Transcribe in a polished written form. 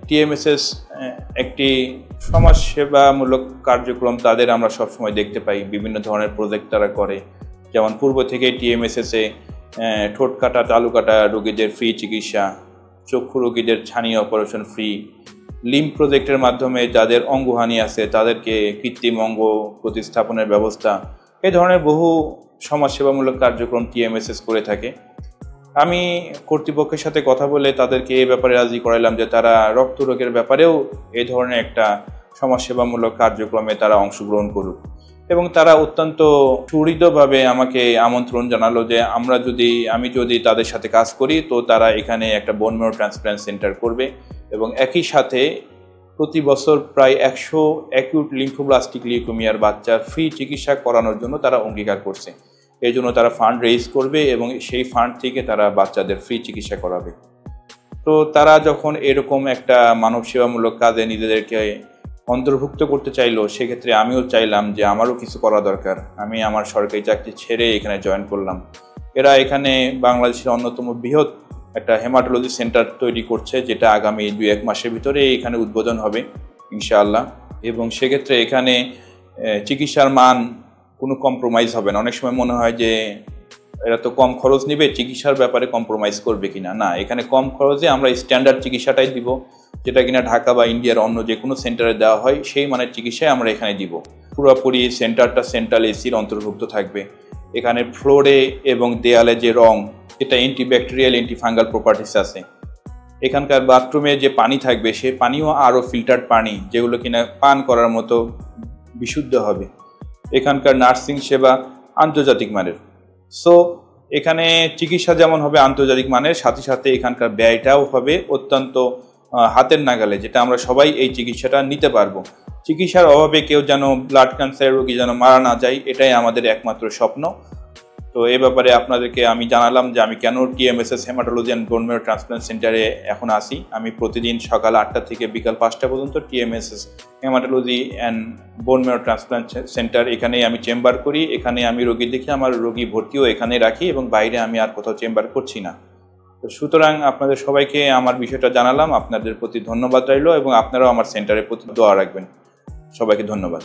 TMSS একটি সমাজসেবামূলক কার্যক্রম তাদের আমরা সবসময় দেখতে পাই। বিভিন্ন ধরনের প্রজেক্ট তারা করে, যেমন পূর্ব থেকে টিএমএসএসে ঠোঁট কাটা তালু কাটা রোগীদের ফ্রি চিকিৎসা, চক্ষু রোগীদের ছানি অপারেশন ফ্রি, লিম্ব প্রজেক্টের মাধ্যমে যাদের অঙ্গহানি আছে তাদেরকে কৃত্রিম অঙ্গ প্রতিস্থাপনের ব্যবস্থা, এই ধরনের বহু সমাজসেবামূলক কার্যক্রম টিএমএসএস করে থাকে। আমি কর্তৃপক্ষের সাথে কথা বলে তাদেরকে এই ব্যাপারে রাজি করাইলাম যে তারা রক্ত রোগের ব্যাপারেও এই ধরনের একটা সমাজসেবামূলক কার্যক্রমে তারা অংশগ্রহণ করুক, এবং তারা অত্যন্ত সুহৃদভাবে আমাকে আমন্ত্রণ জানালো যে আমি যদি তাদের সাথে কাজ করি তো তারা এখানে একটা বোন ম্যারো ট্রান্সপ্ল্যান্ট সেন্টার করবে, এবং একই সাথে প্রতি বছর প্রায় 100 অ্যাকিউট লিম্ফোব্লাস্টিক লিউকেমিয়ার বাচ্চার ফ্রি চিকিৎসা করানোর জন্য তারা অঙ্গীকার করছে। এই জন্য তারা ফান্ড রেইজ করবে এবং সেই ফান্ড থেকে তারা বাচ্চাদের ফ্রি চিকিৎসা করাবে। তো তারা যখন এরকম একটা মানব সেবামূলক কাজে নিজেদেরকে অন্তর্ভুক্ত করতে চাইলো, সেক্ষেত্রে আমিও চাইলাম যে আমারও কিছু করা দরকার। আমি আমার সরকারি চাকরি ছেড়ে এখানে জয়েন করলাম। এরা এখানে বাংলাদেশের অন্যতম বৃহৎ একটা হেমাটোলজি সেন্টার তৈরি করছে, যেটা আগামী 2-1 মাসের ভিতরে এখানে উদ্বোধন হবে ইনশাআল্লাহ। এবং সেক্ষেত্রে এখানে চিকিৎসার মান কোনো কম্প্রোমাইজ হবে না। অনেক সময় মনে হয় যে এরা তো কম খরচ নেবে, চিকিৎসার ব্যাপারে কম্প্রোমাইজ করবে কিনা। না, এখানে কম খরচে আমরা স্ট্যান্ডার্ড চিকিৎসাটাই দিব, যেটা কিনা ঢাকা বা ইন্ডিয়ার অন্য যে কোনো সেন্টারে দেওয়া হয় সেই মানের চিকিৎসাই আমরা এখানে দিব। পুরোপুরি সেন্টারটা সেন্ট্রাল এসির অন্তর্ভুক্ত থাকবে। এখানে ফ্লোরে এবং দেয়ালে যে রং, এটা অ্যান্টিব্যাকটেরিয়াল অ্যান্টিফাঙ্গাল প্রপার্টিস আছে। এখানকার বাথরুমে যে পানি থাকবে সেই পানিও আরও ফিল্টার্ড পানি, যেগুলো কিনা পান করার মতো বিশুদ্ধ হবে। এখানকার নার্সিং সেবা আন্তর্জাতিক মানের। সো এখানে চিকিৎসা যেমন হবে আন্তর্জাতিক মানের, সাথে সাথে এখানকার ব্যয়টাও হবে অত্যন্ত হাতের নাগালে, যেটা আমরা সবাই এই চিকিৎসাটা নিতে পারবো। চিকিৎসার অভাবে কেউ যেন ব্লাড ক্যান্সারের রোগী যেন মারা না যায়, এটাই আমাদের একমাত্র স্বপ্ন। তো এই ব্যাপারে আপনাদেরকে আমি জানালাম যে আমি কেন TMSS haematology and bone marrow transplant সেন্টারে এখন আসি। আমি প্রতিদিন সকাল 8টা থেকে বিকাল 5টা পর্যন্ত TMSS haematology and bone marrow transplant centre, এখানেই আমি চেম্বার করি, এখানে আমি রোগী দেখি, আমার রোগী ভর্তিও এখানে রাখি, এবং বাইরে আমি আর কোথাও চেম্বার করছি না। তো সুতরাং আপনাদের সবাইকে আমার বিষয়টা জানালাম। আপনাদের প্রতি ধন্যবাদ রইল, এবং আপনারাও আমার সেন্টারের প্রতি দোয়া রাখবেন। সবাইকে ধন্যবাদ।